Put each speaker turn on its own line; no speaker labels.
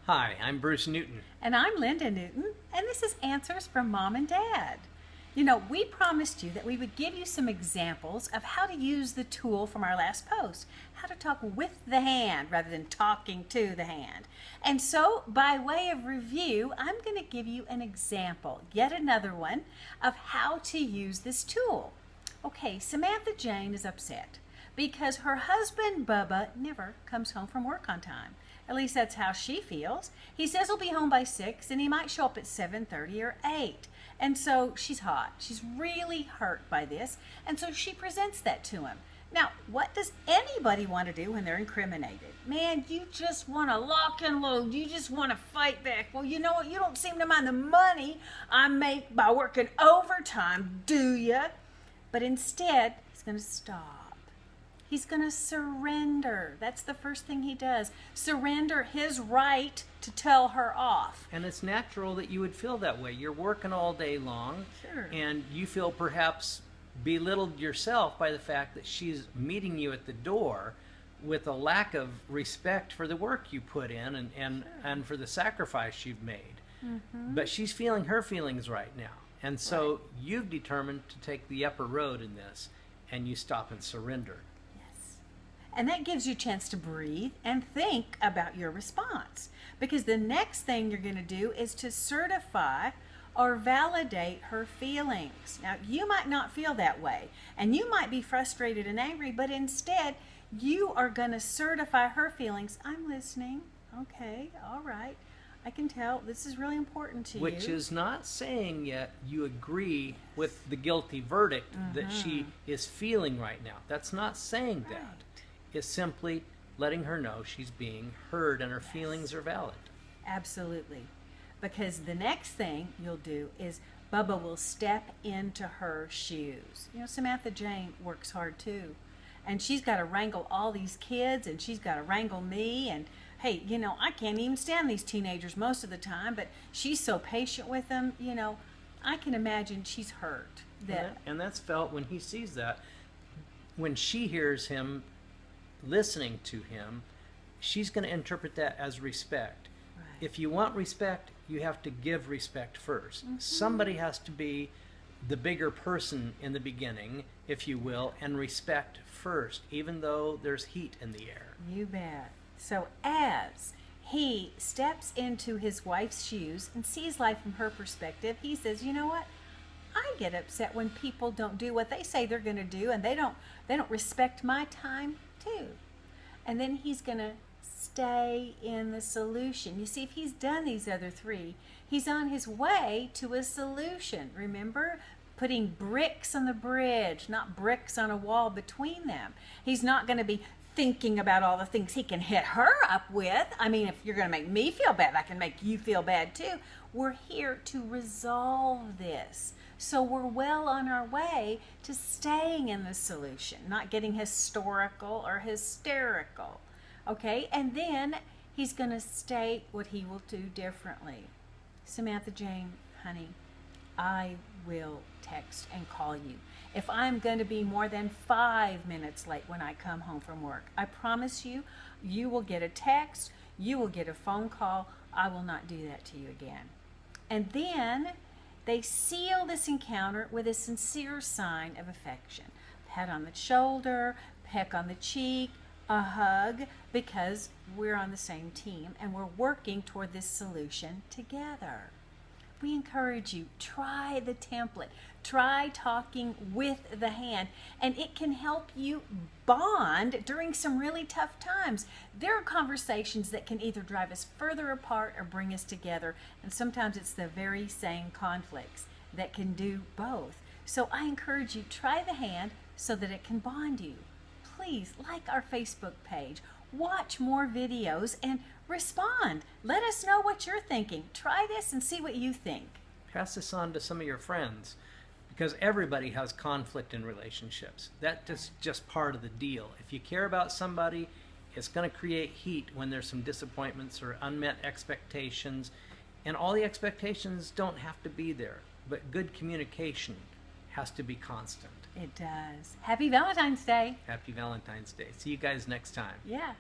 Hi, I'm Bruce Newton.
And I'm Linda Newton, and this is Answers from Mom and Dad. You know, we promised you that we would give you some examples of how to use the tool from our last post, how to talk with the hand rather than talking to the hand. And so, by way of review, I'm going to give you an example, yet another one, of how to use this tool. Okay, Samantha Jane is upset because her husband, Bubba, never comes home from work on time. At least that's how she feels. He says he'll be home by 6 and he might show up at 7:30 or 8. And so she's hot. She's really hurt by this. And so she presents that to him. Now, what does anybody want to do when they're incriminated? Man, you just want to lock and load. You just want to fight back. Well, you know what? You don't seem to mind the money I make by working overtime, do you? But instead, he's going to stop. He's going to surrender. That's the first thing he does. Surrender his right to tell her off.
And it's natural that you would feel that way. You're working all day long,
Sure.
and you feel perhaps belittled yourself by the fact that she's meeting you at the door with a lack of respect for the work you put in and for the sacrifice you've made.
Mm-hmm.
But she's feeling her feelings right now. And so you've determined to take the upper road in this, and you stop and surrender.
And that gives you a chance to breathe and think about your response. Because the next thing you're going to do is to certify or validate her feelings. Now, you might not feel that way, and you might be frustrated and angry, but instead, you are going to certify her feelings. I'm listening. Okay, all right. I can tell this is really important to you.
Which is not saying yet you agree with the guilty verdict that she is feeling right now. That's not saying that.
Right.
Is simply letting her know she's being heard and her feelings are valid.
Absolutely. Because the next thing you'll do is Bubba will step into her shoes. You know, Samantha Jane works hard too. And she's got to wrangle all these kids, and she's got to wrangle me. And hey, you know, I can't even stand these teenagers most of the time, but she's so patient with them. You know, I can imagine she's hurt.
And that's felt when he sees that. When she hears him listening to him, she's going to interpret that as respect.
Right.
If you want respect, you have to give respect first. Somebody has to be the bigger person in the beginning, if you will, and respect first, even though there's heat in the air.
You bet. So as he steps into his wife's shoes and sees life from her perspective, he says, you know what? I get upset when people don't do what they say they're going to do, and they don't respect my time too. And then he's going to stay in the solution. You see, if he's done these other three, he's on his way to a solution. Remember? Putting bricks on the bridge, not bricks on a wall between them. He's not going to be thinking about all the things he can hit her up with. I mean, if you're going to make me feel bad, I can make you feel bad too. We're here to resolve this. So we're well on our way to staying in the solution, not getting historical or hysterical. Okay? And then he's going to state what he will do differently. Samantha Jane, honey, I will text and call you if I'm going to be more than 5 minutes late when I come home from work. I promise you, you will get a text, you will get a phone call. I will not do that to you again. And then they seal this encounter with a sincere sign of affection. Pat on the shoulder, peck on the cheek, a hug, because we're on the same team and we're working toward this solution together. We encourage you, try the template. Try talking with the hand, and it can help you bond during some really tough times. There are conversations that can either drive us further apart or bring us together, and sometimes it's the very same conflicts that can do both. So I encourage you, try the hand so that it can bond you. Please like our Facebook page, watch more videos, and respond. Let us know what you're thinking. Try this and see what you think.
Pass this on to some of your friends, because everybody has conflict in relationships. That's just part of the deal. If you care about somebody, it's going to create heat when there's some disappointments or unmet expectations. And all the expectations don't have to be there, but good communication has to be constant.
It does. Happy Valentine's Day.
Happy Valentine's Day. See you guys next time.
Yeah.